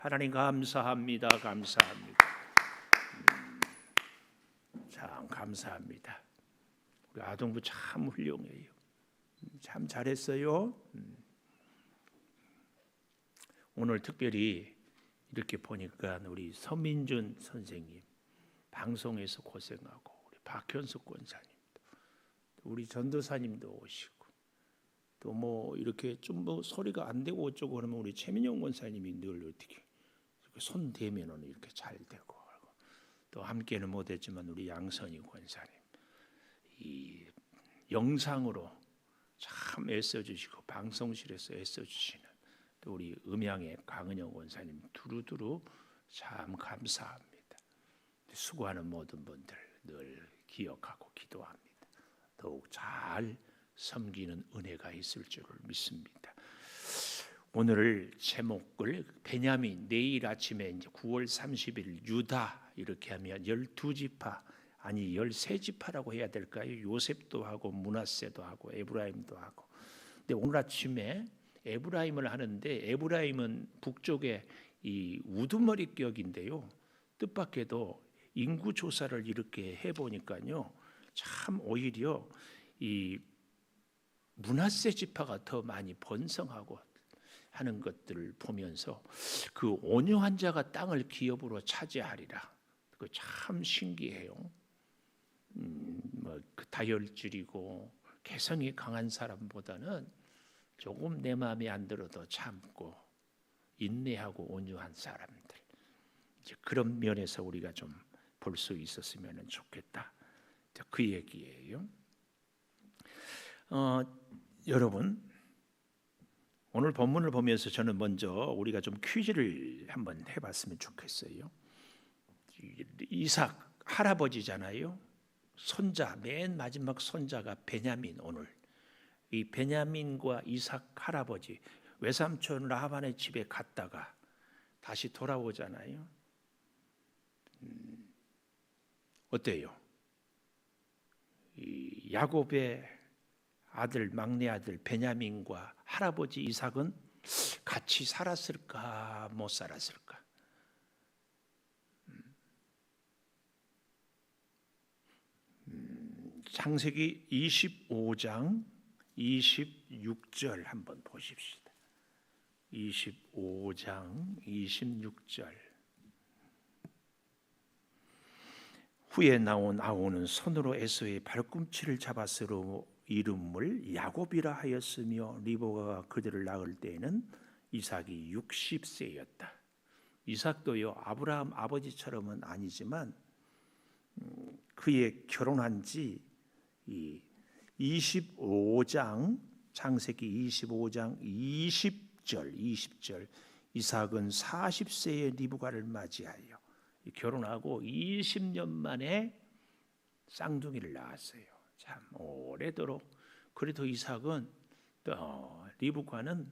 하나님 감사합니다. 감사합니다. 참 감사합니다. 우리 아동부 참 훌륭해요. 참 잘했어요. 오늘 특별히 이렇게 보니까 우리 서민준 선생님 방송에서 고생하고, 우리 박현숙 권사님, 우리 전도사님도 오시고, 또 뭐 이렇게 좀 뭐 소리가 안 되고 어쩌고 그러면 우리 최민영 권사님이 늘 어떻게 손 대면은 이렇게 잘 되고, 또 함께는 못했지만 우리 양선희 권사님 이 영상으로 참 애써주시고 방송실에서 애써주시는 또 우리 음양의 강은영 권사님 두루두루 참 감사합니다. 수고하는 모든 분들 늘 기억하고 기도합니다. 더욱 잘 섬기는 은혜가 있을 줄을 믿습니다. 오늘 제목을 베냐민, 내일 아침에 이제 9월 30일 유다 이렇게 하면 12지파 아니 13지파라고 해야 될까요? 요셉도 하고 므낫세도 하고 에브라임도 하고. 근데 오늘 아침에 에브라임을 하는데, 에브라임은 북쪽의 이 우두머리 격인데요. 뜻밖에도 인구 조사를 이렇게 해 보니까요, 참 오히려 이 므낫세 지파가 더 많이 번성하고 하는 것들을 보면서 그 온유한 자가 땅을 기업으로 차지하리라. 그 참 신기해요. 그 다혈질이고 개성이 강한 사람보다는 조금 내 마음에 안 들어도 참고 인내하고 온유한 사람들, 이제 그런 면에서 우리가 좀 볼 수 있었으면 좋겠다. 그 얘기예요. 여러분, 오늘 본문을 보면서 저는 먼저 우리가 좀 퀴즈를 한번 해봤으면 좋겠어요. 이삭 할아버지잖아요. 손자, 맨 마지막 손자가 베냐민. 오늘 이 베냐민과 이삭 할아버지 외삼촌 라반의 집에 갔다가 다시 돌아오잖아요. 어때요? 이 야곱의 아들, 막내 아들 베냐민과 할아버지 이삭은 같이 살았을까 못 살았을까? 창세기 25장 26절 한번 보십시다. 25장 26절. 후에 나온 아우는 손으로 에서의 발꿈치를 잡았으므로 이름을 야곱이라 하였으며, 리브가가 그들을 낳을 때에는 이삭이 60세였다. 이삭도요, 아브라함 아버지처럼은 아니지만 그의 결혼한 지 25장, 창세기 25장 20절 이삭은 40세의 리브가를 맞이하여 결혼하고 20년 만에 쌍둥이를 낳았어요. 참 오래도록. 그래도 이삭은 리브가는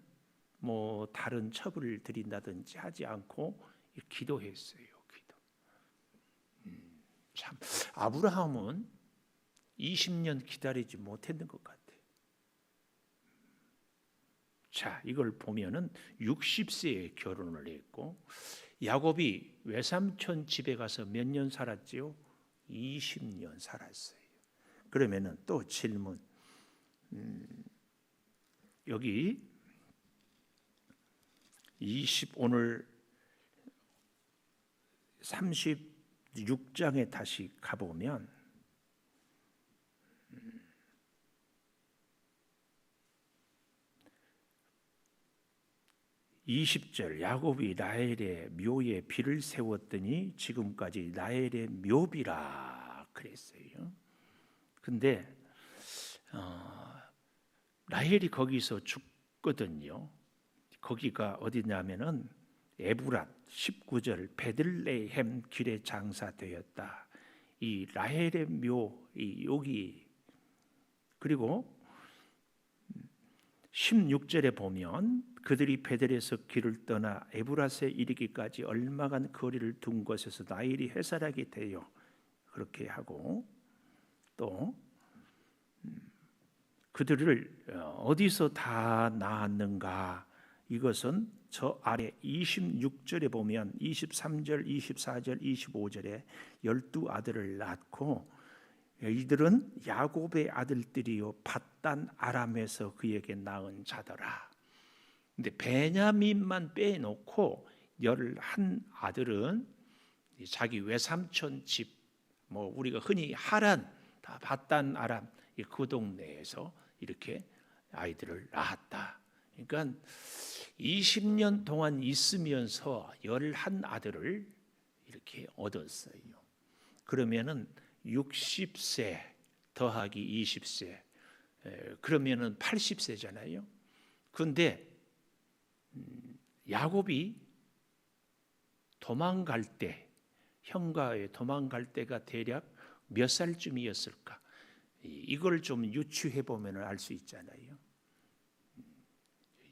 뭐 다른 첩을 드린다든지 하지 않고 기도했어요. 기도. 참 아브라함은 20년 기다리지 못했는 것 같아요. 자, 이걸 보면은 60세에 결혼을 했고, 야곱이 외삼촌 집에 가서 몇 년 살았지요? 20년 살았어요. 그러면은 또 질문. 여기 오늘 36장에 다시 가보면 20절, 야곱이 라헬의 묘에 비를 세웠더니 지금까지 라헬의 묘비라 그랬어요. 근데 라헬이 거기서 죽거든요. 거기가 어디냐면은 에브랏. 19절, 베들레헴 길에 장사되었다. 이 라헬의 묘, 여기. 그리고 16절에 보면 그들이 베델에서 길을 떠나 에브랏에 이르기까지 얼마간 거리를 둔 곳에서 라헬이 해살하게 되어, 그렇게 하고, 또 그들을 어디서 다 낳았는가? 이것은 저 아래 26절에 보면 23절, 24절, 25절에 12아들을 낳고 이들은 야곱의 아들들이요 밧단 아람에서 그에게 낳은 자더라. 근데 베냐민만 빼놓고 11아들은 자기 외삼촌 집, 뭐 우리가 흔히 하란, 다 밧단 아람 그 동네에서 이렇게 아이들을 낳았다. 그러니까 20년 동안 있으면서 11아들을 이렇게 얻었어요. 그러면은 60세 더하기 20세 그러면은 80세잖아요. 그런데 야곱이 도망갈 때, 형가에 도망갈 때가 대략 몇 살쯤이었을까? 이걸 좀 유추해 보면 알 수 있잖아요.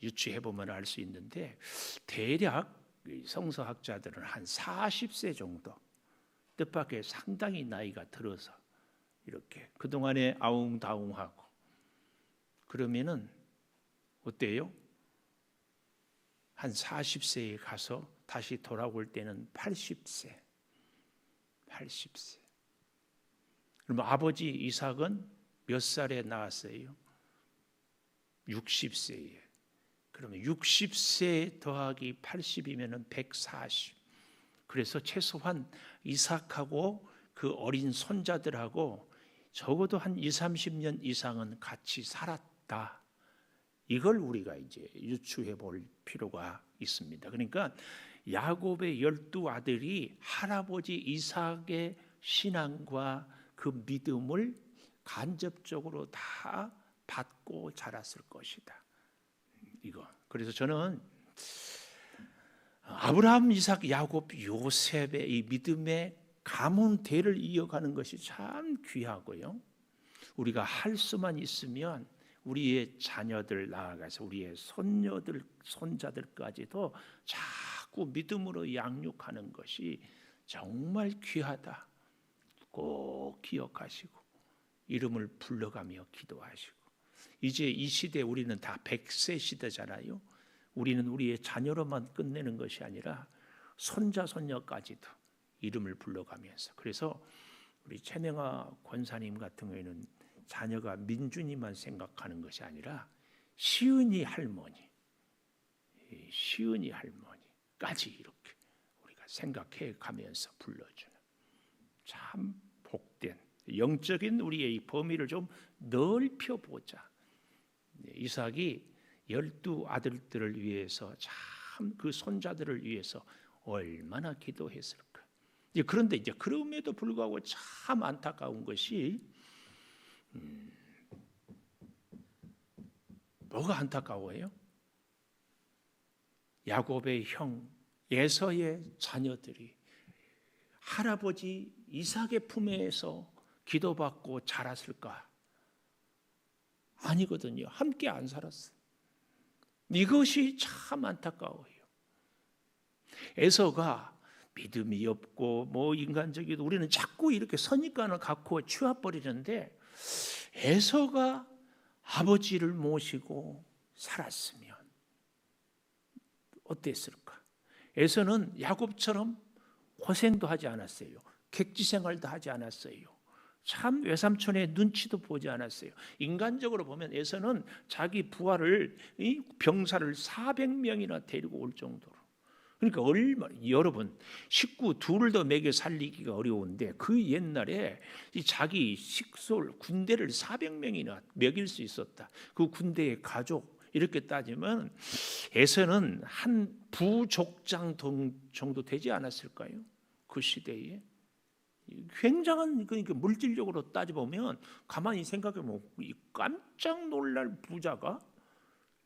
유추해 보면 알 수 있는데 대략 성서학자들은 한 40세 정도, 뜻밖의 상당히 나이가 들어서 이렇게 그동안에 아웅다웅하고 그러면은 어때요? 한 40세에 가서 다시 돌아올 때는 80세. 그럼 아버지 이삭은 몇 살에 낳았어요? 60세에. 그러면 60세 더하기 80이면 140. 그래서 최소한 이삭하고 그 어린 손자들하고 적어도 한 20-30년 이상은 같이 살았다. 이걸 우리가 이제 유추해 볼 필요가 있습니다. 그러니까 야곱의 12아들이 할아버지 이삭의 신앙과 그 믿음을 간접적으로 다 받고 자랐을 것이다. 이거. 그래서 저는 아브라함, 이삭, 야곱, 요셉의 이 믿음의 가문대를 이어가는 것이 참 귀하고요. 우리가 할 수만 있으면 우리의 자녀들 나아가서 우리의 손녀들, 손자들까지도 자꾸 믿음으로 양육하는 것이 정말 귀하다. 꼭 기억하시고 이름을 불러가며 기도하시고 이제 이 시대 우리는 다 100세 시대잖아요. 우리는 우리의 자녀로만 끝내는 것이 아니라 손자, 손녀까지도 이름을 불러가면서 그래서 우리 최명아 권사님 같은 경우에는 자녀가 민준이만 생각하는 것이 아니라 시은이 할머니까지 이렇게 우리가 생각해 가면서 불러주는 참 복된 영적인 우리의 이 범위를 좀 넓혀보자. 이삭이 12아들들을 위해서 참 그 손자들을 위해서 얼마나 기도했을까. 그런데 이제 그럼에도 불구하고 참 안타까운 것이 뭐가 안타까워요? 야곱의 형 에서의 자녀들이 할아버지 이삭의 품에서 기도받고 자랐을까? 아니거든요. 함께 안 살았어요. 이것이 참 안타까워요. 에서가 믿음이 없고 뭐 인간적이도 우리는 자꾸 이렇게 선입관을 갖고 치워버리는데 에서가 아버지를 모시고 살았으면 어땠을까? 에서는 야곱처럼 고생도 하지 않았어요. 객지 생활도 하지 않았어요. 참 외삼촌의 눈치도 보지 않았어요. 인간적으로 보면 에서는 자기 부하를 병사를 400명이나 데리고 올 정도로. 그러니까 여러분 식구 둘을 더 먹여 살리기가 어려운데 그 옛날에 자기 식솔 군대를 400명이나 먹일 수 있었다. 그 군대의 가족 이렇게 따지면 에서는 한 부족장 정도 되지 않았을까요? 그 시대에. 굉장한 그러니까 물질적으로 따져보면 가만히 생각해보면 깜짝 놀랄 부자가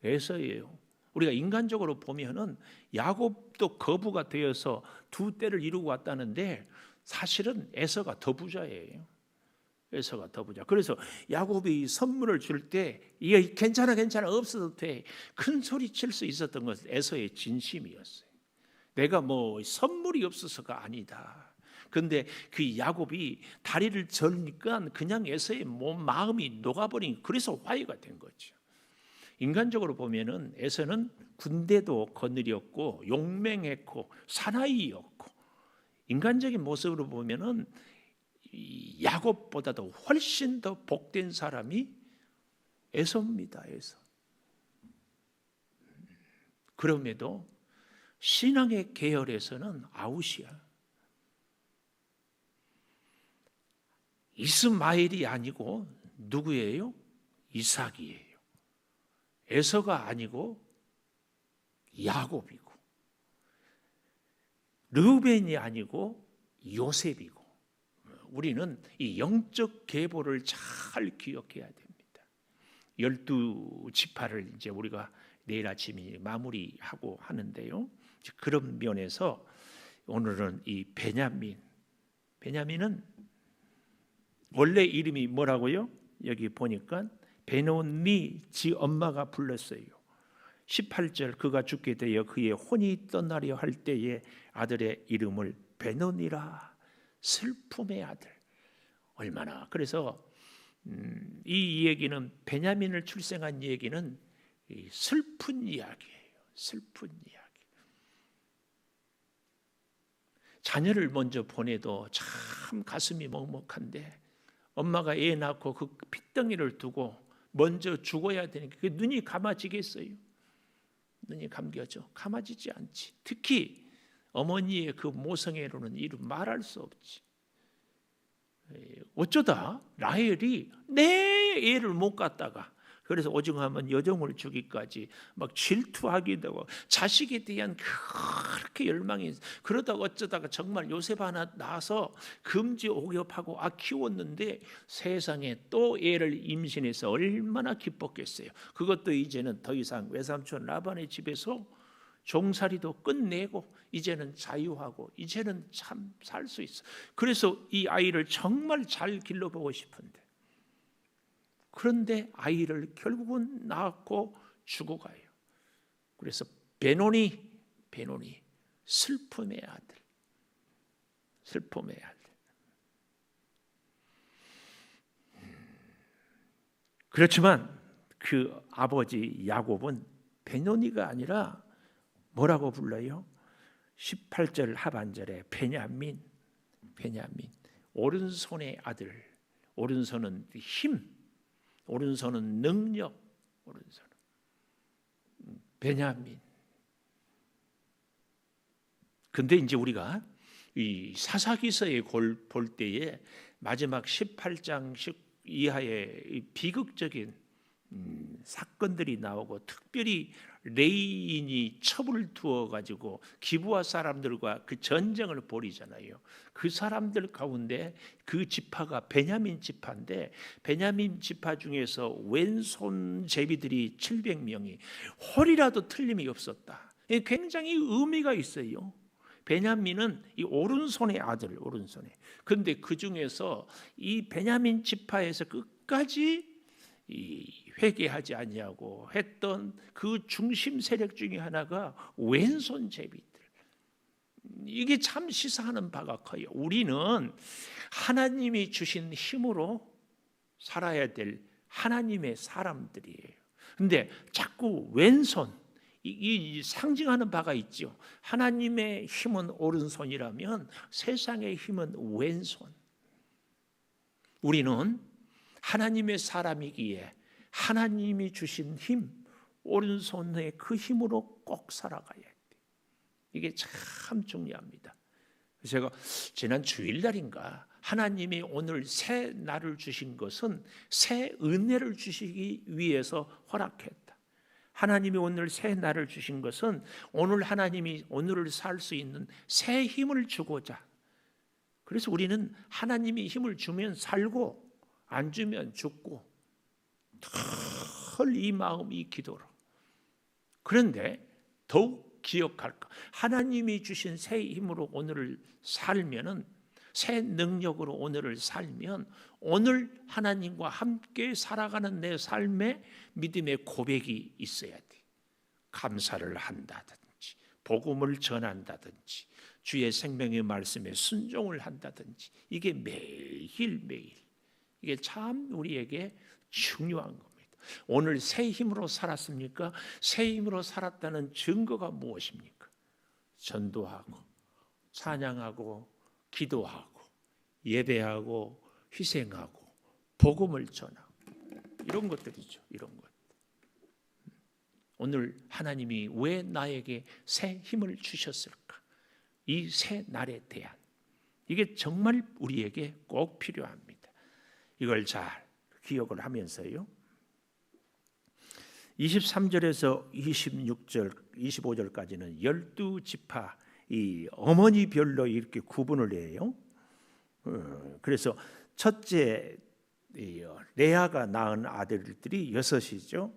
에서예요. 우리가 인간적으로 보면은 야곱도 거부가 되어서 두 떼를 이루고 왔다는데 사실은 에서가 더 부자예요. 에서가 더 부자. 그래서 야곱이 선물을 줄 때 이게 괜찮아 없어도 돼 큰 소리 칠 수 있었던 것은 에서의 진심이었어요. 내가 뭐 선물이 없어서가 아니다. 그런데 그 야곱이 다리를 절니까 그냥 에서의 마음이 녹아버린 그래서 화해가 된 거죠. 인간적으로 보면은 에서는 군대도 거느렸고 용맹했고 사나이였고, 인간적인 모습으로 보면은 이 야곱보다도 훨씬 더 복된 사람이 에서입니다. 에서. 그럼에도 신앙의 계열에서는 아웃이야. 이스마엘이 아니고 누구예요? 이삭이에요. 에서가 아니고 야곱이고, 르우벤이 아니고 요셉이고. 우리는 이 영적 계보를 잘 기억해야 됩니다. 12지파를 이제 우리가 내일 아침에 마무리하고 하는데요, 그런 면에서 오늘은 이 베냐민은 원래 이름이 뭐라고요? 여기 보니까 베노니, 지 엄마가 불렀어요. 18절, 그가 죽게 되어 그의 혼이 떠나려 할 때에 아들의 이름을 베노니라, 슬픔의 아들. 얼마나, 그래서 이 얘기는, 베냐민을 출생한 얘기는 슬픈 이야기예요. 슬픈 이야기. 자녀를 먼저 보내도 참 가슴이 먹먹한데, 엄마가 애 낳고 그 핏덩이를 두고 먼저 죽어야 되니까 그 눈이 감아지겠어요? 눈이 감겨져? 감아지지 않지. 특히 어머니의 그 모성애로는 이루 말할 수 없지. 어쩌다 라헬이 내 애를 못 갖다가, 그래서 오죽하면 여종을 주기까지 막 질투하기도 하고 자식에 대한 그렇게 열망이, 그러다가 어쩌다가 정말 요셉 하나 낳아서 금지 옥엽하고 키웠는데 세상에 또 애를 임신해서 얼마나 기뻤겠어요. 그것도 이제는 더 이상 외삼촌 라반의 집에서 종살이도 끝내고 이제는 자유하고 이제는 참 살 수 있어. 그래서 이 아이를 정말 잘 길러보고 싶은데, 그런데 아이를 결국은 낳고 죽어가요. 그래서 베노니, 슬픔의 아들, 슬픔의 아들. 그렇지만 그 아버지 야곱은 베노니가 아니라 뭐라고 불러요? 18절 하반절에 베냐민, 오른손의 아들. 오른손은 힘, 오른손은 능력, 오른손은 베냐민. 근데 이제 우리가 이 사사기서에 볼 때에 마지막 18장 이하의 비극적인 사건들이 나오고, 특별히 레인이 첩을 두어 가지고 기브아 사람들과 그 전쟁을 벌이잖아요. 그 사람들 가운데 그 지파가 베냐민 지파인데, 베냐민 지파 중에서 왼손 제비들이 700명이 홀이라도 틀림이 없었다. 굉장히 의미가 있어요. 베냐민은 이 오른손의 아들, 오른손에. 그런데 그 중에서 이 베냐민 지파에서 끝까지 회개하지 아니하고 했던 그 중심 세력 중에 하나가 왼손 제비들. 이게 참 시사하는 바가 커요. 우리는 하나님이 주신 힘으로 살아야 될 하나님의 사람들이에요. 근데 자꾸 왼손, 이 상징하는 바가 있죠. 하나님의 힘은 오른손이라면 세상의 힘은 왼손. 우리는 하나님의 사람이기에 하나님이 주신 힘, 오른손의 그 힘으로 꼭 살아가야 돼. 이게 참 중요합니다. 제가 지난 주일날인가, 하나님이 오늘 새 날을 주신 것은 새 은혜를 주시기 위해서 허락했다. 하나님이 오늘 새 날을 주신 것은 오늘 하나님이 오늘을 살 수 있는 새 힘을 주고자. 그래서 우리는 하나님이 힘을 주면 살고 안 주면 죽고, 늘 이 마음, 이 기도로. 그런데 더욱 기억할 것, 하나님이 주신 새 힘으로 오늘을 살면은, 새 능력으로 오늘을 살면, 오늘 하나님과 함께 살아가는 내 삶에 믿음의 고백이 있어야 돼. 감사를 한다든지, 복음을 전한다든지, 주의 생명의 말씀에 순종을 한다든지, 이게 매일매일, 이게 참 우리에게 중요한 겁니다. 오늘 새 힘으로 살았습니까? 새 힘으로 살았다는 증거가 무엇입니까? 전도하고 찬양하고 기도하고 예배하고 희생하고 복음을 전하고 이런 것들이죠. 이런 것. 오늘 하나님이 왜 나에게 새 힘을 주셨을까? 이 새 날에 대한 이게 정말 우리에게 꼭 필요합니다. 이걸 잘 기억을 하면서요. 23절에서 26절, 25절까지는 12지파 이 어머니별로 이렇게 구분을 해요. 그래서 첫째 레아가 낳은 아들들이 6이죠.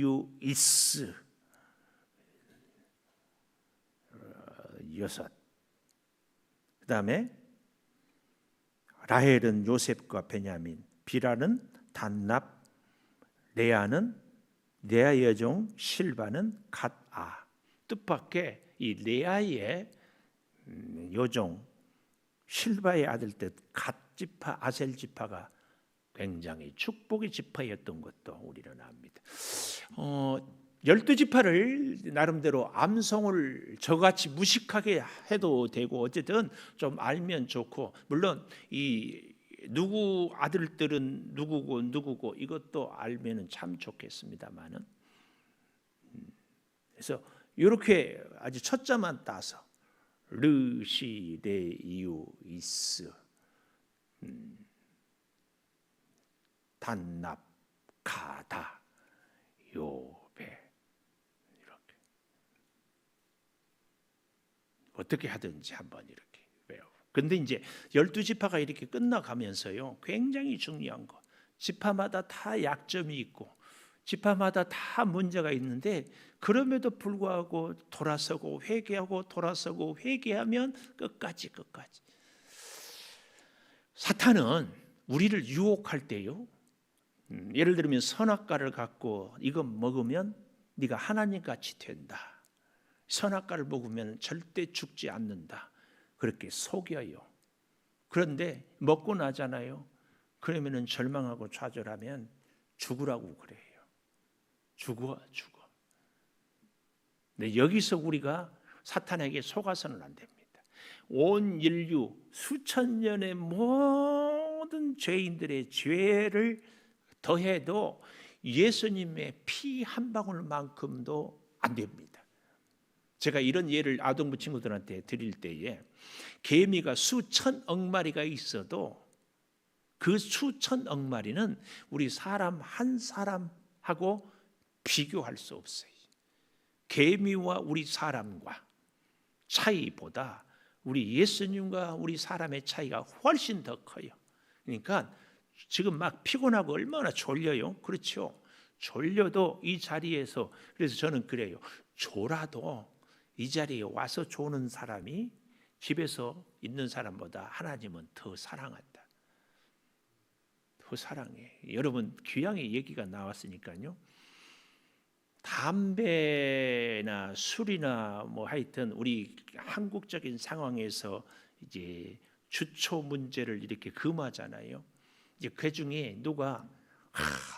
르시레이유이스 6. 그 다음에 라헬은 요셉과 베냐민, 비라는 단납, 레아는 레아의 여종 실바는 갓아. 뜻밖의 이 레아의 여종 실바의 아들 때 갓지파 아셀지파가 굉장히 축복의 지파였던 것도 우리는 압니다. 12지파를 나름대로 암송을 저같이 무식하게 해도 되고 어쨌든 좀 알면 좋고, 물론 이 누구 아들들은 누구고 이것도 알면은 참 좋겠습니다만은, 그래서 이렇게 아주 첫자만 따서 르시레이유이스 단납 가다 요배 이렇게 어떻게 하든지 한번 이렇게 외워. 근데 이제 12지파가 이렇게 끝나가면서요, 굉장히 중요한 거, 지파마다 다 약점이 있고 지파마다 다 문제가 있는데 그럼에도 불구하고 돌아서고 회개하고 돌아서고 회개하면 끝까지 사탄은 우리를 유혹할 때요, 예를 들면 선악과를 갖고 이거 먹으면 네가 하나님같이 된다, 선악과를 먹으면 절대 죽지 않는다, 그렇게 속여요. 그런데 먹고 나잖아요. 그러면은 절망하고 좌절하면 죽으라고 그래요. 죽어. 근데 여기서 우리가 사탄에게 속아서는 안 됩니다. 온 인류 수천 년의 모든 죄인들의 죄를 더해도 예수님의 피 한 방울만큼도 안 됩니다. 제가 이런 예를 아동부 친구들한테 드릴 때에 개미가 수천억 마리가 있어도 그 수천억 마리는 우리 사람 한 사람하고 비교할 수 없어요. 개미와 우리 사람과 차이보다 우리 예수님과 우리 사람의 차이가 훨씬 더 커요. 그러니까 지금 막 피곤하고 얼마나 졸려요. 그렇죠? 졸려도 이 자리에서, 그래서 저는 그래요. 졸아도 이 자리에 와서 조는 사람이 집에서 있는 사람보다 하나님은 더 사랑한다. 더 사랑해. 여러분 귀향의 얘기가 나왔으니까요. 담배나 술이나 뭐 하여튼 우리 한국적인 상황에서 이제 주초 문제를 이렇게 금하잖아요. 이제 그 중에 누가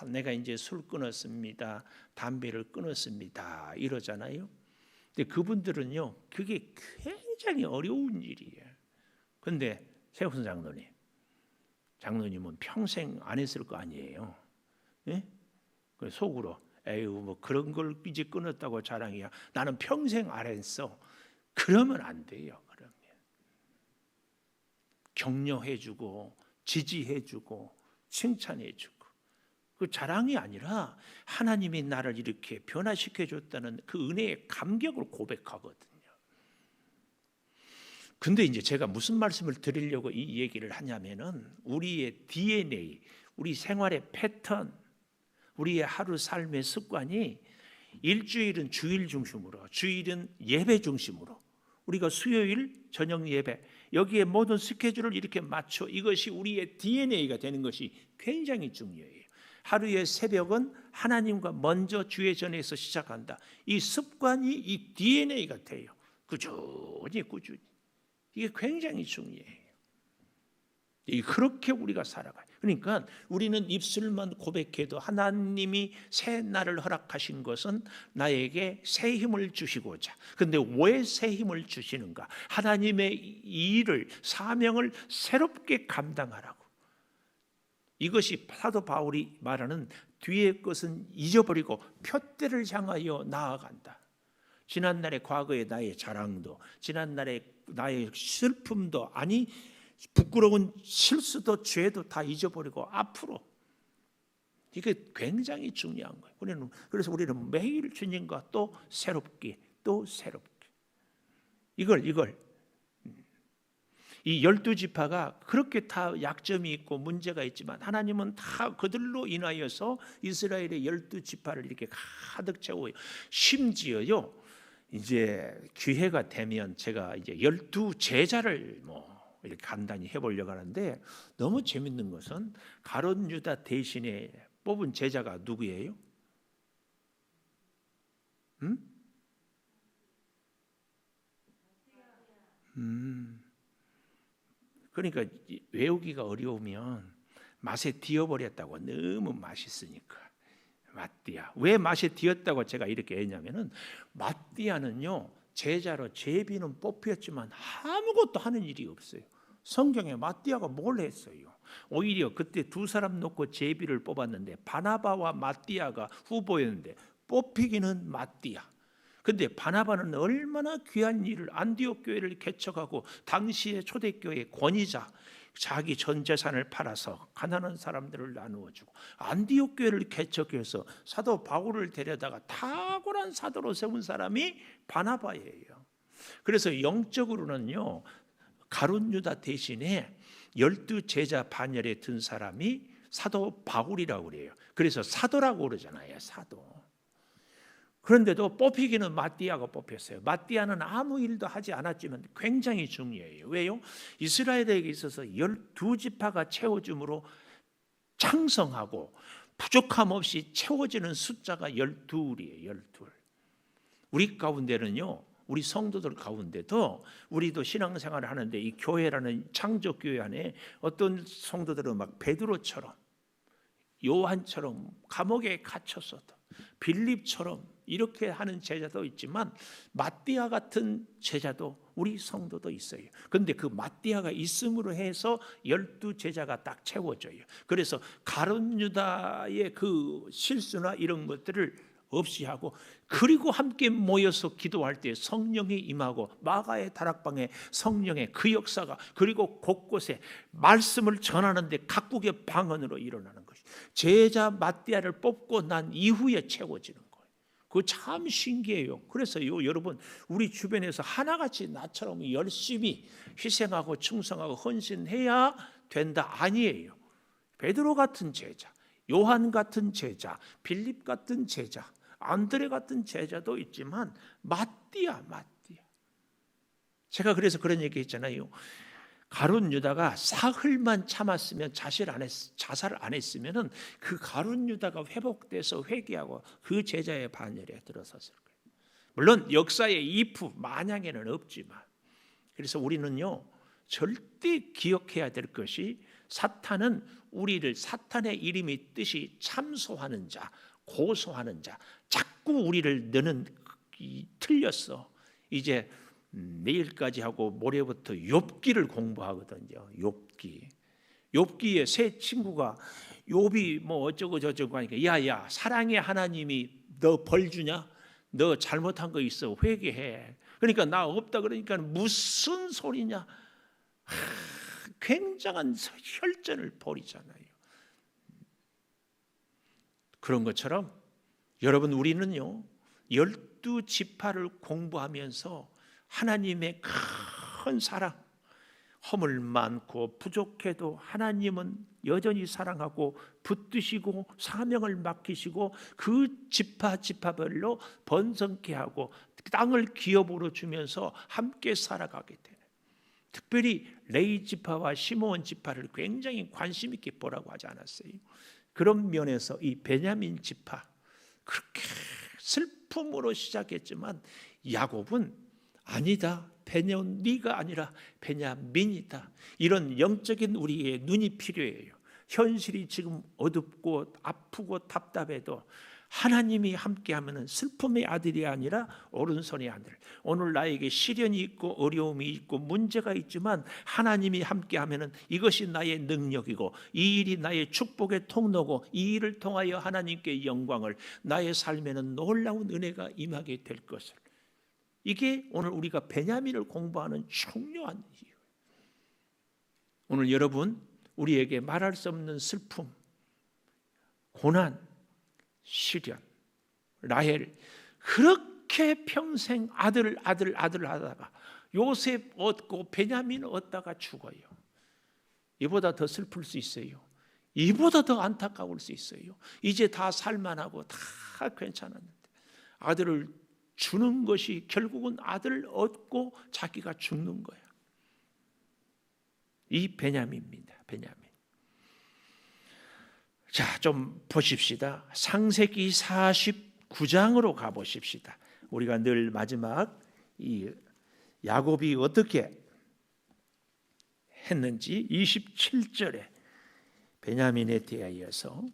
내가 이제 술 끊었습니다, 담배를 끊었습니다 이러잖아요. 근데 그분들은요, 그게 굉장히 어려운 일이에요. 근데 최우선 장로님은 평생 안 했을 거 아니에요. 예? 속으로 에휴 뭐 그런 걸 이제 끊었다고 자랑이야, 나는 평생 안 했어. 그러면 안 돼요. 그러면 격려해주고 지지해주고 칭찬해주고, 그 자랑이 아니라 하나님이 나를 이렇게 변화시켜줬다는 그 은혜의 감격을 고백하거든요. 근데 이제 제가 무슨 말씀을 드리려고 이 얘기를 하냐면은 우리의 DNA, 우리 생활의 패턴, 우리의 하루 삶의 습관이 일주일은 주일 중심으로, 주일은 예배 중심으로, 우리가 수요일 저녁 예배 여기에 모든 스케줄을 이렇게 맞춰, 이것이 우리의 DNA가 되는 것이 굉장히 중요해요. 하루의 새벽은 하나님과 먼저 주의 전에서 시작한다. 이 습관이 이 DNA가 돼요. 꾸준히 이게 굉장히 중요해요. 그렇게 우리가 살아가요. 그러니까 우리는 입술만 고백해도 하나님이 새 날을 허락하신 것은 나에게 새 힘을 주시고자. 그런데 왜 새 힘을 주시는가? 하나님의 일을, 사명을 새롭게 감당하라고. 이것이 사도 바울이 말하는 뒤의 것은 잊어버리고 표대를 향하여 나아간다. 지난날의 과거의 나의 자랑도, 지난날의 나의 슬픔도, 아니 부끄러운 실수도 죄도 다 잊어버리고 앞으로. 이게 굉장히 중요한 거예요. 그래서 우리는 매일 주님과 또 새롭게 이걸 이 12지파가 그렇게 다 약점이 있고 문제가 있지만 하나님은 다 그들로 인하여서 이스라엘의 12지파를 이렇게 가득 채워요. 심지어요, 이제 기회가 되면 제가 이제 12제자를 이렇게 간단히 해보려고 하는데, 너무 재밌는 것은 가룟 유다 대신에 뽑은 제자가 누구예요? 그러니까 외우기가 어려우면 맛에 뒤어버렸다고. 너무 맛있으니까. 마띠아. 왜 맛에 뒤었다고 제가 이렇게 했냐면은, 마띠아는요 제자로 제비는 뽑혔지만 아무것도 하는 일이 없어요. 성경에 마띠아가 뭘 했어요? 오히려 그때 두 사람 놓고 제비를 뽑았는데 바나바와 마띠아가 후보였는데 뽑히기는 마띠아. 근데 바나바는 얼마나 귀한 일을, 안디옥 교회를 개척하고 당시의 초대교회 권위자, 자기 전 재산을 팔아서 가난한 사람들을 나누어 주고 안디옥 교회를 개척해서 사도 바울을 데려다가 탁월한 사도로 세운 사람이 바나바예요. 그래서 영적으로는요 가룟 유다 대신에 12제자 반열에 든 사람이 사도 바울이라고 그래요. 그래서 사도라고 그러잖아요. 사도. 그런데도 뽑히기는 마띠아가 뽑혔어요. 마띠아는 아무 일도 하지 않았지만 굉장히 중요해요. 왜요? 이스라엘에게 있어서 12지파가 채워줌으로 창성하고 부족함 없이 채워지는 숫자가 12이에요. 12. 우리 가운데는요, 우리 성도들 가운데도, 우리도 신앙생활을 하는데 이 교회라는 창조교회 안에 어떤 성도들은 막 베드로처럼, 요한처럼 감옥에 갇혔어도, 빌립처럼 이렇게 하는 제자도 있지만 마띠아 같은 제자도 우리 성도도 있어요. 그런데 그 마띠아가 있음으로 해서 12제자가 딱 채워져요. 그래서 가룟 유다의 그 실수나 이런 것들을 없이 하고, 그리고 함께 모여서 기도할 때 성령이 임하고 마가의 다락방에 성령의 그 역사가, 그리고 곳곳에 말씀을 전하는데 각국의 방언으로 일어나는 것이 제자 마띠아를 뽑고 난 이후에 채워지는 거예요. 그거 참 신기해요. 그래서요 여러분, 우리 주변에서 하나같이 나처럼 열심히 희생하고 충성하고 헌신해야 된다 아니에요. 베드로 같은 제자, 요한 같은 제자, 빌립 같은 제자, 안드레 같은 제자도 있지만 마띠아. 제가 그래서 그런 얘기 했잖아요. 가룟 유다가 사흘만 참았으면, 자살 안 했으면은 그 가룟 유다가 회복돼서 회개하고 그 제자의 반열에 들어섰을 거예요. 물론 역사의 이프 만약에는 없지만, 그래서 우리는요 절대 기억해야 될 것이, 사탄은 우리를, 사탄의 이름이 뜻이 참소하는 자, 고소하는 자, 자꾸 우리를 너는 틀렸어. 이제 내일까지 하고 모레부터 욥기를 공부하거든요. 욥기에 새 친구가 욥이 뭐 어쩌고 저쩌고 하니까, 야야 사랑의 하나님이 너 벌 주냐? 너 잘못한 거 있어 회개해. 그러니까 나 없다 그러니까 무슨 소리냐? 굉장한 혈전을 벌이잖아요. 그런 것처럼 여러분, 우리는요 12지파를 공부하면서 하나님의 큰 사랑, 허물 많고 부족해도 하나님은 여전히 사랑하고 붙드시고 사명을 맡기시고 그 지파별로 번성케 하고 땅을 기업으로 주면서 함께 살아가게 되는, 특별히 레위 지파와 시므온 지파를 굉장히 관심 있게 보라고 하지 않았어요? 그런 면에서 이 베냐민 지파, 그렇게 슬픔으로 시작했지만 야곱은 아니다, 네가 아니라 베냐민이다, 이런 영적인 우리의 눈이 필요해요. 현실이 지금 어둡고 아프고 답답해도 하나님이 함께하면 슬픔의 아들이 아니라 오른손의 아들. 오늘 나에게 시련이 있고 어려움이 있고 문제가 있지만 하나님이 함께하면 이것이 나의 능력이고 이 일이 나의 축복의 통로고 이 일을 통하여 하나님께 영광을, 나의 삶에는 놀라운 은혜가 임하게 될 것을. 이게 오늘 우리가 베냐민을 공부하는 중요한 이유. 오늘 여러분, 우리에게 말할 수 없는 슬픔, 고난, 시련, 라헬, 그렇게 평생 아들 하다가 요셉 얻고 베냐민 얻다가 죽어요. 이보다 더 슬플 수 있어요. 이보다 더 안타까울 수 있어요. 이제 다 살만하고 다 괜찮았는데 아들을 주는 것이 결국은 아들을 얻고 자기가 죽는 거야. 이 베냐민입니다. 베냐민. 자, 좀 보십시다. 창세기 49장으로 가보십시다. 우리가 늘 마지막 이 야곱이 어떻게 했는지 27절에 베냐민에 대하여서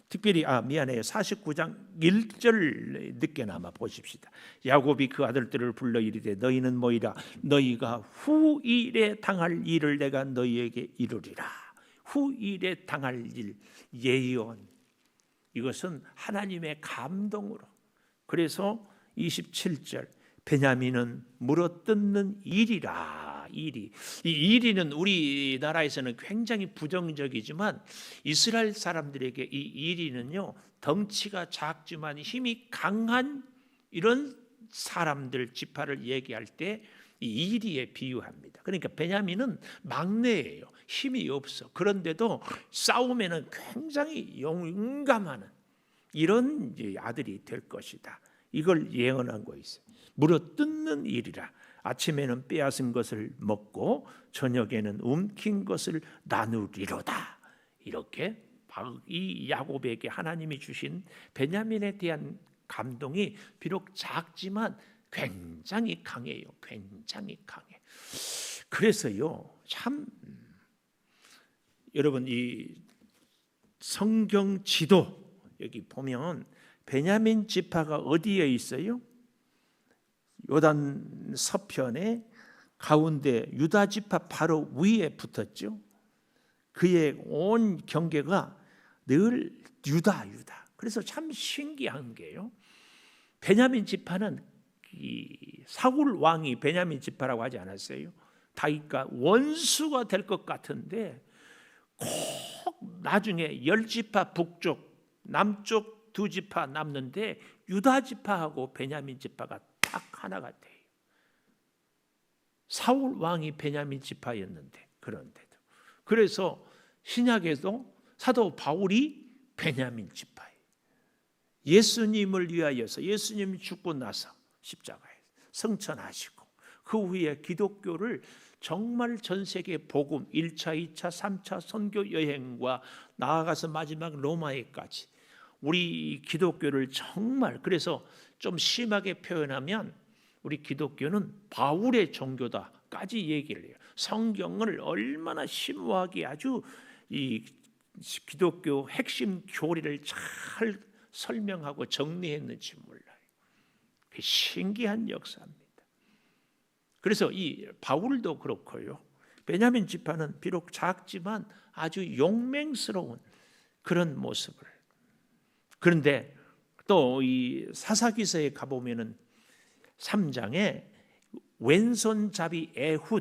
특별히 49장 1절 늦게나마 보십시다. 야곱이 그 아들들을 불러 이르되 너희는 모이라. 너희가 후일에 당할 일을 내가 너희에게 이루리라. 후일에 당할 일, 예언, 이것은 하나님의 감동으로. 그래서 27절 베냐민은 물어뜯는 일이라. 이 일이는 우리나라에서는 굉장히 부정적이지만 이스라엘 사람들에게 이 일이는요, 덩치가 작지만 힘이 강한 이런 사람들 지파를 얘기할 때 이 이리에 비유합니다. 그러니까 베냐민은 막내예요. 힘이 없어. 그런데도 싸움에는 굉장히 용감한 이런 아들이 될 것이다. 이걸 예언한 거 있어요. 물어뜯는 일이라. 아침에는 빼앗은 것을 먹고 저녁에는 움킨 것을 나누리로다. 이렇게 이 야곱에게 하나님이 주신 베냐민에 대한 감동이 비록 작지만 굉장히 강해요. 굉장히 강해. 그래서요, 참 여러분 이 성경 지도 여기 보면 베냐민 지파가 어디에 있어요? 요단 서편의 가운데 유다 지파 바로 위에 붙었죠. 그의 온 경계가 늘 유다. 그래서 참 신기한 게요, 베냐민 지파는 이 사울 왕이 베냐민 지파라고 하지 않았어요? 다윗과 원수가 될 것 같은데 꼭 나중에 10지파 북쪽, 남쪽 2지파 남는데 유다 지파하고 베냐민 지파가 딱 하나가 돼요. 사울 왕이 베냐민 지파였는데 그런데도. 그래서 신약에도 사도 바울이 베냐민 지파예요. 예수님을 위하여서 예수님이 죽고 나서 십자가에 승천하시고 그 후에 기독교를 정말 전 세계 복음 1차, 2차, 3차 선교 여행과 나아가서 마지막 로마에까지 우리 기독교를 정말, 그래서 좀 심하게 표현하면 우리 기독교는 바울의 종교다까지 얘기를 해요. 성경을 얼마나 심오하게 아주 이 기독교 핵심 교리를 잘 설명하고 정리했는지 몰라요. 신기한 역사입니다. 그래서 이 바울도 그렇고요. 베냐민 지파는 비록 작지만 아주 용맹스러운 그런 모습을. 그런데 또 이 사사기서에 가보면은 3장에 왼손잡이 에훗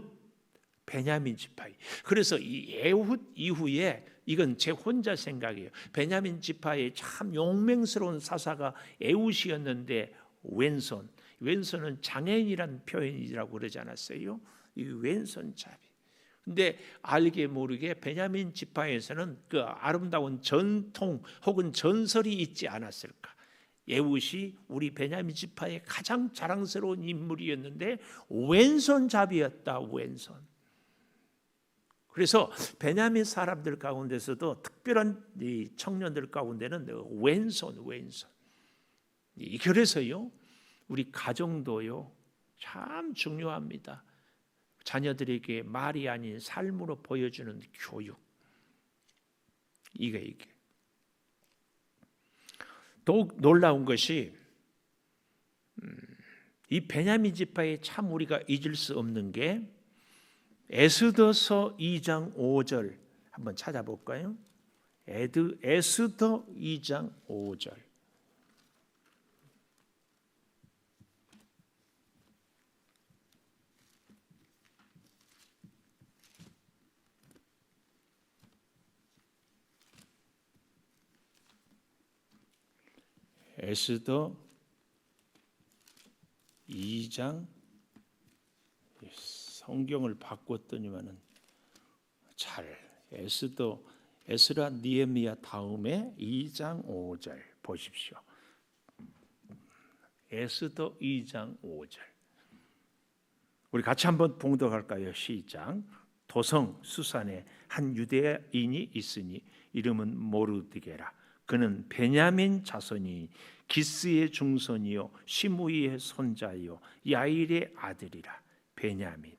베냐민 지파이. 그래서 이 에훗 이후에 이건 제 혼자 생각이에요. 베냐민 지파의 참 용맹스러운 사사가 에훗이었는데 왼손은 장애인이란 표현이라고 그러지 않았어요? 이 왼손잡이. 근데 알게 모르게 베냐민 지파에서는 그 아름다운 전통 혹은 전설이 있지 않았을까? 에훗이 우리 베냐민 지파의 가장 자랑스러운 인물이었는데 왼손잡이였다. 왼손. 그래서 베냐민 사람들 가운데서도 특별한 이 청년들 가운데는 왼손. 그래서요, 우리 가정도요 참 중요합니다. 자녀들에게 말이 아닌 삶으로 보여주는 교육. 이게 더욱 놀라운 것이 이 베냐민 지파에 참 우리가 잊을 수 없는 게 에스더서 2장 5절 한번 찾아볼까요? 에스더 2장 5절. 에스더 2장, 성경을 바꿨더니만은 에스라 니에미야 다음에 2장 5절 보십시오. 에스더 2장 5절. 우리 같이 한번 봉독할까요? 시작. 도성 수산에 한 유대인이 있으니 이름은 모르드게라. 그는 베냐민 자손이 기스의 중손이요 시므이의 손자요 야일의 아들이라. 베냐민.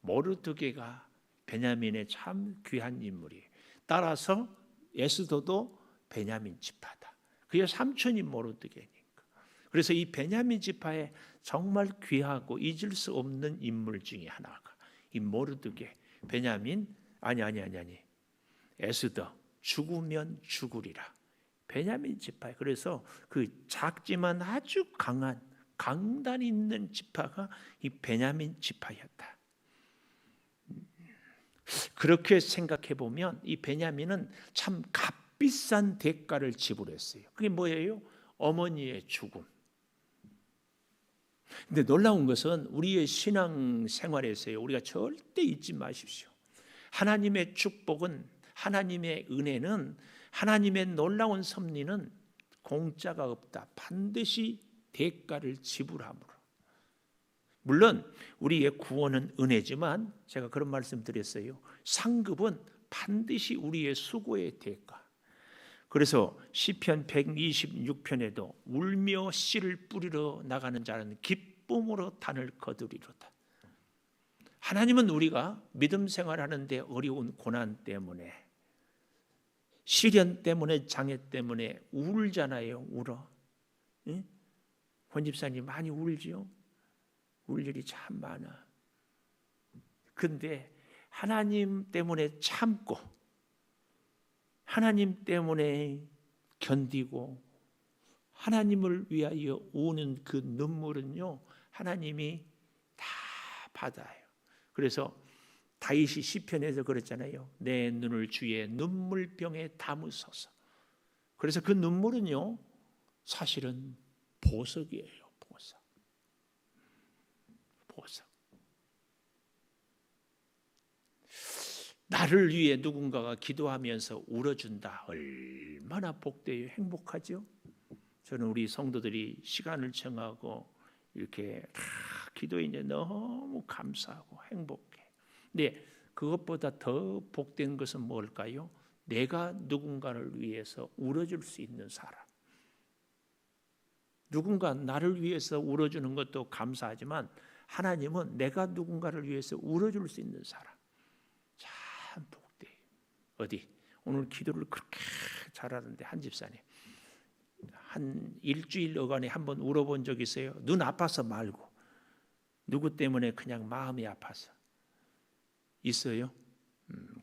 모르드게가 베냐민의 참 귀한 인물이에요. 따라서 에스더도 베냐민 지파다. 그의 삼촌이 모르드게니까. 그래서 이 베냐민 지파에 정말 귀하고 잊을 수 없는 인물 중에 하나가 이 모르드게. 베냐민 아니 에스더 죽으면 죽으리라. 베냐민 지파. 그래서 그 작지만 아주 강한 강단 있는 지파가 이 베냐민 지파였다. 그렇게 생각해 보면 이 베냐민은 참 값비싼 대가를 지불했어요. 그게 뭐예요? 어머니의 죽음. 근데 놀라운 것은 우리의 신앙 생활에서요, 우리가 절대 잊지 마십시오. 하나님의 축복은, 하나님의 은혜는, 하나님의 놀라운 섭리는 공짜가 없다. 반드시 대가를 지불함으로. 물론 우리의 구원은 은혜지만 제가 그런 말씀 드렸어요. 상급은 반드시 우리의 수고의 대가. 그래서 시편 126편에도 울며 씨를 뿌리러 나가는 자는 기쁨으로 단을 거두리로다. 하나님은 우리가 믿음 생활하는데 어려운 고난 때문에, 시련 때문에, 장애 때문에 울잖아요. 울어. 응? 권 집사님 많이 울지요? 울 일이 참 많아. 근데 하나님 때문에 참고, 하나님 때문에 견디고, 하나님을 위하여 우는 그 눈물은요, 하나님이 다 받아요. 그래서 다윗이 시편에서 그랬잖아요. 내 눈을 주의 눈물병에 담으소서. 그래서 그 눈물은요, 사실은 보석이에요. 보석. 나를 위해 누군가가 기도하면서 울어준다. 얼마나 복되고 행복하죠? 저는 우리 성도들이 시간을 정하고 이렇게 다 기도에 이제 너무 감사하고 행복해. 근데 그것보다 더 복된 것은 뭘까요? 내가 누군가를 위해서 울어줄 수 있는 사람. 누군가 나를 위해서 울어주는 것도 감사하지만 하나님은 내가 누군가를 위해서 울어줄 수 있는 사람. 참 복돼요. 어디? 오늘 기도를 그렇게 잘하는데 한 집사님 한 일주일 어간에 한번 울어본 적 있어요? 눈 아파서 말고 누구 때문에 그냥 마음이 아파서 있어요?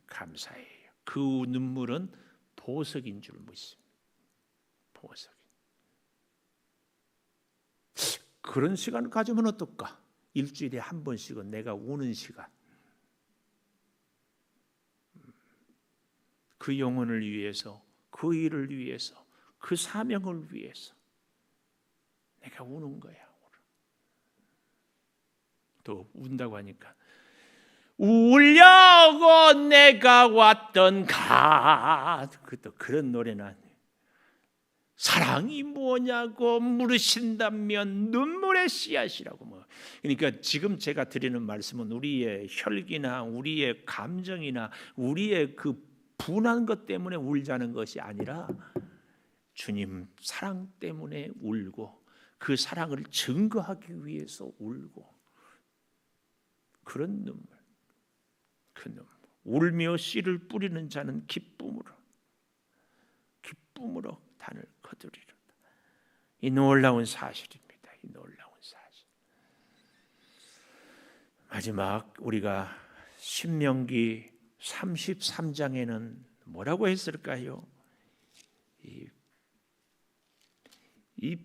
감사해요. 그 눈물은 보석인 줄 믿습니다. 보석. 그런 시간을 가지면 어떨까? 일주일에 한 번씩은 내가 우는 시간. 그 영혼을 위해서, 그 일을 위해서, 그 사명을 위해서 내가 우는 거야. 또 운다고 하니까 울려고 내가 왔던 또 그런 노래는 사랑이 뭐냐고 물으신다면 눈물의 씨앗이라고 뭐. 그러니까 지금 제가 드리는 말씀은 우리의 혈기나 우리의 감정이나 우리의 그 분한 것 때문에 울자는 것이 아니라 주님 사랑 때문에 울고 그 사랑을 증거하기 위해서 울고 그런 눈물, 그 눈물. 울며 씨를 뿌리는 자는 기쁨으로 단을 거두리로다. 이 놀라운 사실입니다. 이 놀라운 사실. 마지막 우리가 신명기 33장에는 뭐라고 했을까요? 이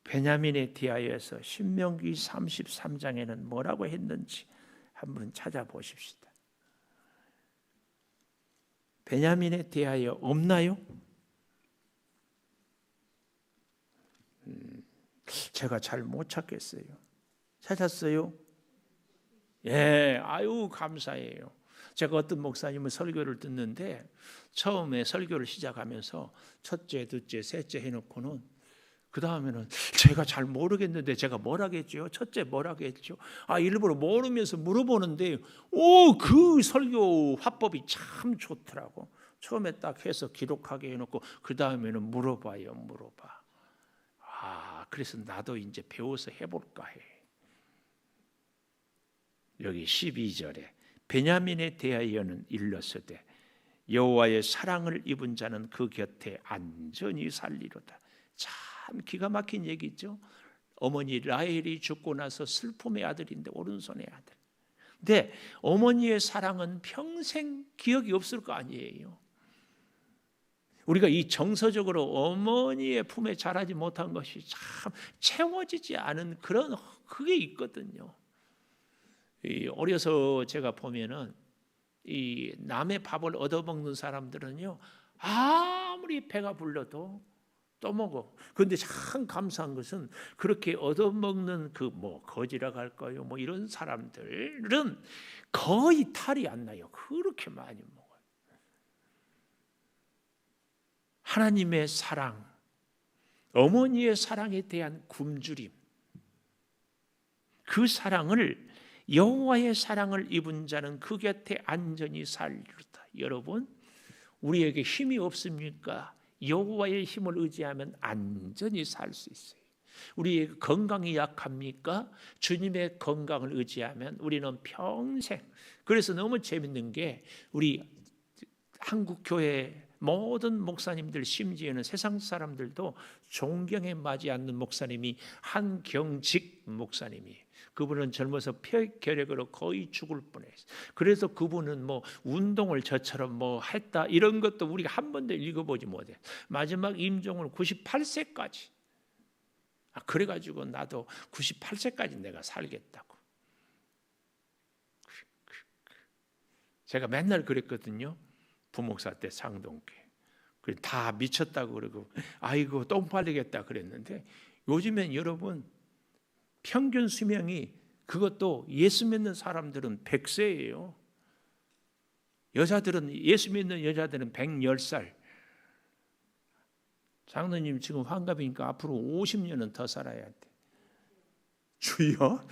베냐민에 대하여서 신명기 33장에는 뭐라고 했는지 한번 찾아보십시다. 베냐민에 대하여 없나요? 제가 잘 못 찾겠어요. 찾았어요? 예, 아유 감사해요. 제가 어떤 목사님의 설교를 듣는데 처음에 설교를 시작하면서 첫째, 둘째, 셋째 해놓고는 그 다음에는 제가 잘 모르겠는데 제가 뭐라겠죠? 첫째 뭐라겠죠? 일부러 모르면서 물어보는데 그 설교 화법이 참 좋더라고. 처음에 딱 해서 기록하게 해놓고 그 다음에는 물어봐요. 그래서 나도 이제 배워서 해볼까 해. 여기 12절에 베냐민에 대하여는 일렀으되 여호와의 사랑을 입은 자는 그 곁에 안전히 살리로다. 참 기가 막힌 얘기죠. 어머니 라헬이 죽고 나서 슬픔의 아들인데 오른손의 아들. 근데 어머니의 사랑은 평생 기억이 없을 거 아니에요. 우리가 이 정서적으로 어머니의 품에 자라지 못한 것이 참 채워지지 않은 그런 그게 있거든요. 어려서 제가 보면은 이 남의 밥을 얻어먹는 사람들은요 아무리 배가 불러도 또 먹어. 그런데 참 감사한 것은 그렇게 얻어먹는 그 거지라고 할까요? 이런 사람들은 거의 탈이 안 나요. 그렇게 많이 먹어요. 하나님의 사랑, 어머니의 사랑에 대한 굶주림, 그 사랑을 여호와의 사랑을 입은 자는 그 곁에 안전히 살리로다. 여러분, 우리에게 힘이 없습니까? 여호와의 힘을 의지하면 안전히 살 수 있어요. 우리의 건강이 약합니까? 주님의 건강을 의지하면 우리는 평생. 그래서 너무 재밌는 게 우리 한국 교회 모든 목사님들, 심지어는 세상 사람들도 존경에 맞지 않는 목사님이 한경직 목사님이, 그분은 젊어서 폐결핵으로 거의 죽을 뻔했어요. 그래서 그분은 운동을 저처럼 했다 이런 것도 우리가 한 번도 읽어보지 못해. 마지막 임종을 98세까지. 그래가지고 나도 98세까지 내가 살겠다고. 제가 맨날 그랬거든요. 부목사 때 상동교회. 다 미쳤다고 그러고 아이고 똥 빨리겠다 그랬는데 요즘엔 여러분 평균 수명이, 그것도 예수 믿는 사람들은 100세예요. 여자들은, 예수 믿는 여자들은 110살. 장로님 지금 환갑이니까 앞으로 50년은 더 살아야 돼. 주여?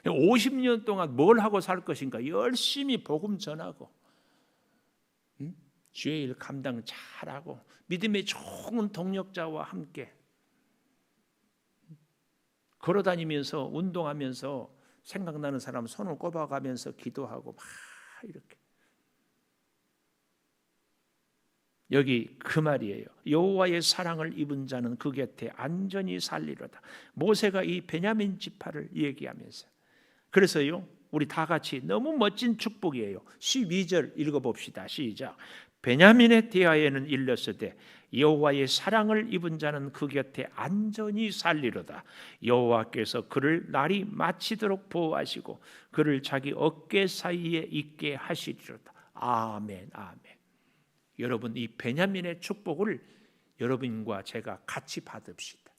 50년 동안 뭘 하고 살 것인가? 열심히 복음 전하고, 주의 일 감당 잘하고, 믿음의 좋은 동력자와 함께 걸어다니면서 운동하면서 생각나는 사람 손을 꼽아가면서 기도하고 막 이렇게. 여기 그 말이에요. 여호와의 사랑을 입은 자는 그 곁에 안전히 살리로다. 모세가 이 베냐민 지파를 얘기하면서, 그래서요 우리 다 같이 너무 멋진 축복이에요. 12절 읽어봅시다. 시작. 베냐민에 대하여는 일렀으되 여호와의 사랑을 입은 자는 그 곁에 안전히 살리로다. 여호와께서 그를 날이 마치도록 보호하시고 그를 자기 어깨 사이에 있게 하시리로다. 아멘, 아멘. 여러분, 이 베냐민의 축복을 여러분과 제가 같이 받읍시다.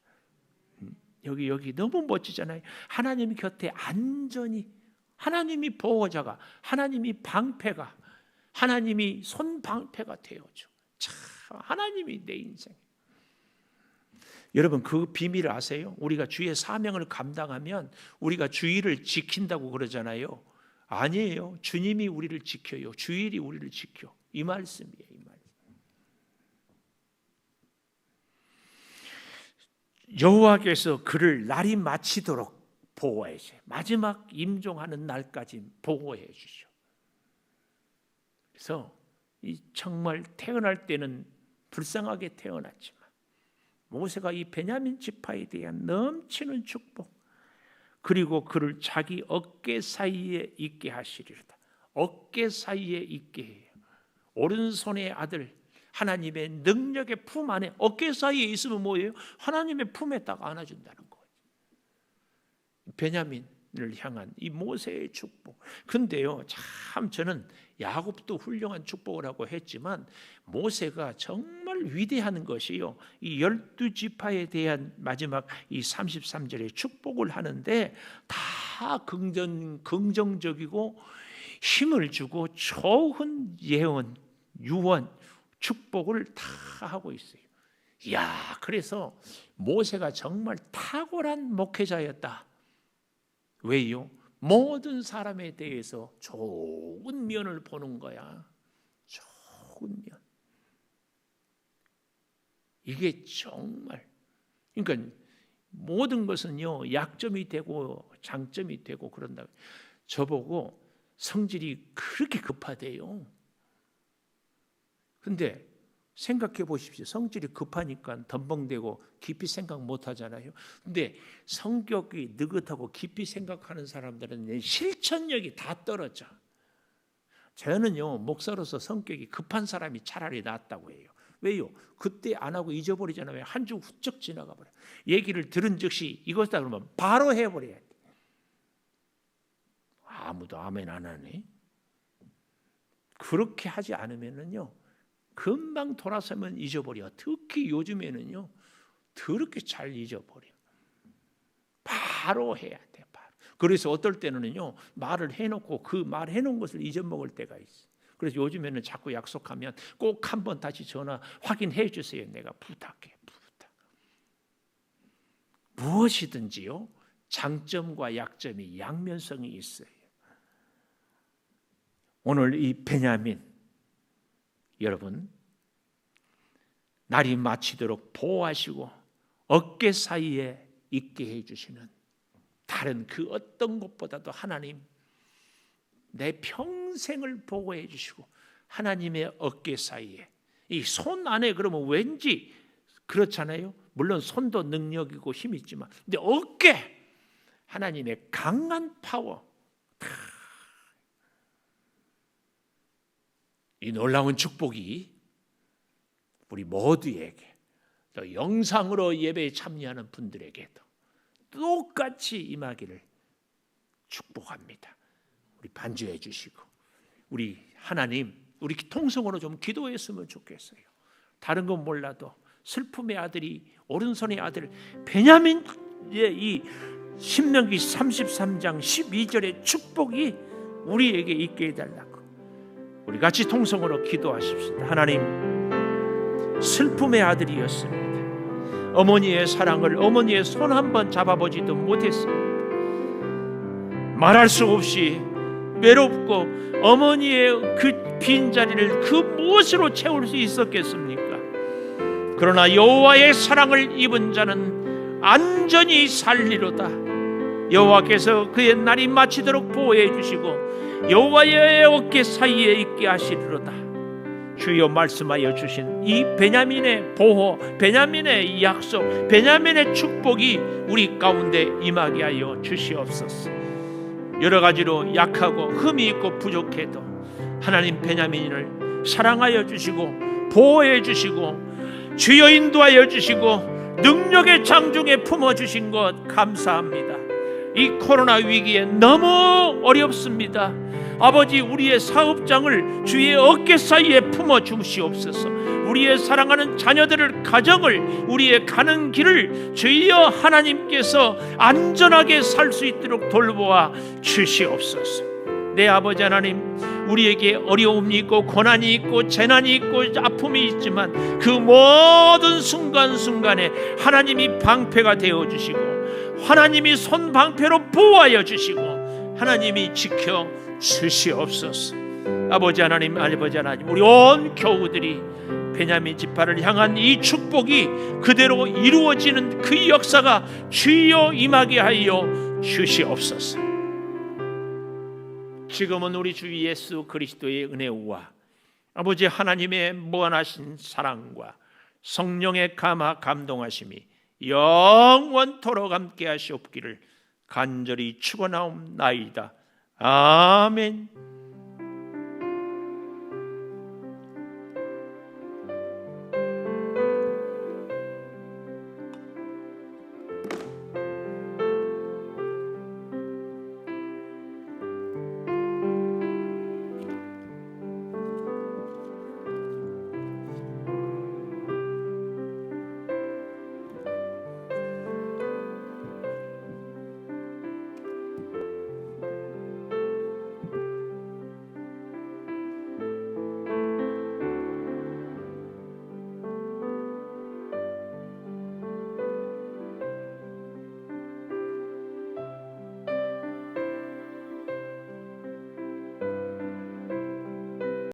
여기 너무 멋지잖아요. 하나님 곁에 안전히, 하나님이 보호자가, 하나님이 방패가, 하나님이 손방패가 되어줘. 참 하나님이 내 인생. 여러분, 그 비밀을 아세요? 우리가 주의 사명을 감당하면 우리가 주일을 지킨다고 그러잖아요. 아니에요. 주님이 우리를 지켜요. 주일이 우리를 지켜. 이 말씀이에요. 이 말씀. 여호와께서 그를 날이 마치도록 보호해 주세요. 마지막 임종하는 날까지 보호해 주시오. 그래서 이 정말 태어날 때는 불쌍하게 태어났지만 모세가 이 베냐민 지파에 대한 넘치는 축복, 그리고 그를 자기 어깨 사이에 있게 하시리로다. 어깨 사이에 있게 해요. 오른손의 아들, 하나님의 능력의 품 안에 어깨 사이에 있으면 뭐예요? 하나님의 품에 딱 안아준다는 거예요. 베냐민을 향한 이 모세의 축복. 근데요, 참 저는 야곱도 훌륭한 축복을 하고 했지만 모세가 정말 위대한 것이요, 이 12지파에 대한 마지막 이 33절의 축복을 하는데 다 긍정적이고 힘을 주고 좋은 예언, 유언, 축복을 다 하고 있어요. 이야, 그래서 모세가 정말 탁월한 목회자였다. 왜요? 모든 사람에 대해서 좋은 면을 보는 거야. 좋은 면. 이게 정말, 그러니까 모든 것은요, 약점이 되고 장점이 되고 그런다. 저보고 성질이 그렇게 급하대요. 근데 생각해 보십시오. 성질이 급하니까 덤벙대고 깊이 생각 못 하잖아요. 근데 성격이 느긋하고 깊이 생각하는 사람들은 실천력이 다 떨어져. 저는요, 목사로서 성격이 급한 사람이 차라리 낫다고 해요. 왜요? 그때 안 하고 잊어버리잖아요. 한 주 훌쩍 지나가 버려. 얘기를 들은 즉시 이것이다 그러면 바로 해버려야 돼. 아무도 아멘 안 하네. 그렇게 하지 않으면은요, 금방 돌아서면 잊어버려. 특히 요즘에는요, 더럽게 잘 잊어버려. 바로 해야 돼. 바로. 그래서 어떨 때는요, 말을 해놓고 그 말 해놓은 것을 잊어먹을 때가 있어. 그래서 요즘에는 자꾸 약속하면 꼭 한번 다시 전화 확인해 주세요. 내가 부탁해. 부탁. 무엇이든지요, 장점과 약점이 양면성이 있어요. 오늘 이 베냐민, 여러분, 날이 마치도록 보호하시고 어깨 사이에 있게 해주시는 다른 그 어떤 것보다도 하나님, 내 평생을 보호해 주시고 하나님의 어깨 사이에, 이 손 안에 그러면 왠지 그렇잖아요. 물론 손도 능력이고 힘이 있지만, 근데 어깨, 하나님의 강한 파워, 이 놀라운 축복이 우리 모두에게, 또 영상으로 예배에 참여하는 분들에게도 똑같이 임하기를 축복합니다. 우리 반주해 주시고, 우리 하나님, 우리 통성으로 좀 기도했으면 좋겠어요. 다른 건 몰라도 슬픔의 아들이, 오른손의 아들 베냐민의 이 신명기 33장 12절의 축복이 우리에게 있게 해달라고 우리 같이 통성으로 기도하십시다. 하나님, 슬픔의 아들이었습니다. 어머니의 사랑을, 어머니의 손 한번 잡아보지도 못했습니다. 말할 수 없이 외롭고 어머니의 그 빈자리를 그 무엇으로 채울 수 있었겠습니까? 그러나 여호와의 사랑을 입은 자는 안전히 살리로다. 여호와께서 그의 날이 마치도록 보호해 주시고 여호와의 어깨 사이에 있게 하시리로다. 주여 말씀하여 주신 이 베냐민의 보호, 베냐민의 약속, 베냐민의 축복이 우리 가운데 임하게 하여 주시옵소서. 여러 가지로 약하고 흠이 있고 부족해도 하나님 베냐민을 사랑하여 주시고 보호해 주시고 주여 인도하여 주시고 능력의 장중에 품어주신 것 감사합니다. 이 코로나 위기에 너무 어렵습니다. 아버지, 우리의 사업장을 주의 어깨 사이에 품어 주시옵소서. 우리의 사랑하는 자녀들을, 가정을, 우리의 가는 길을 주여 하나님께서 안전하게 살 수 있도록 돌보아 주시옵소서. 내 아버지 하나님, 우리에게 어려움이 있고 고난이 있고 재난이 있고 아픔이 있지만 그 모든 순간순간에 하나님이 방패가 되어주시고 하나님이 손방패로 보호하여 주시고 하나님이 지켜 주시옵소서. 아버지 하나님, 아버지 하나님, 우리 온 교우들이 베냐민 지파를 향한 이 축복이 그대로 이루어지는 그 역사가 주여 임하게 하여 주시옵소서. 지금은 우리 주 예수 그리스도의 은혜와 아버지 하나님의 무한하신 사랑과 성령의 감화 감동하심이 영원토록 함께 하시옵기를 간절히 축원하옵나이다. 아멘.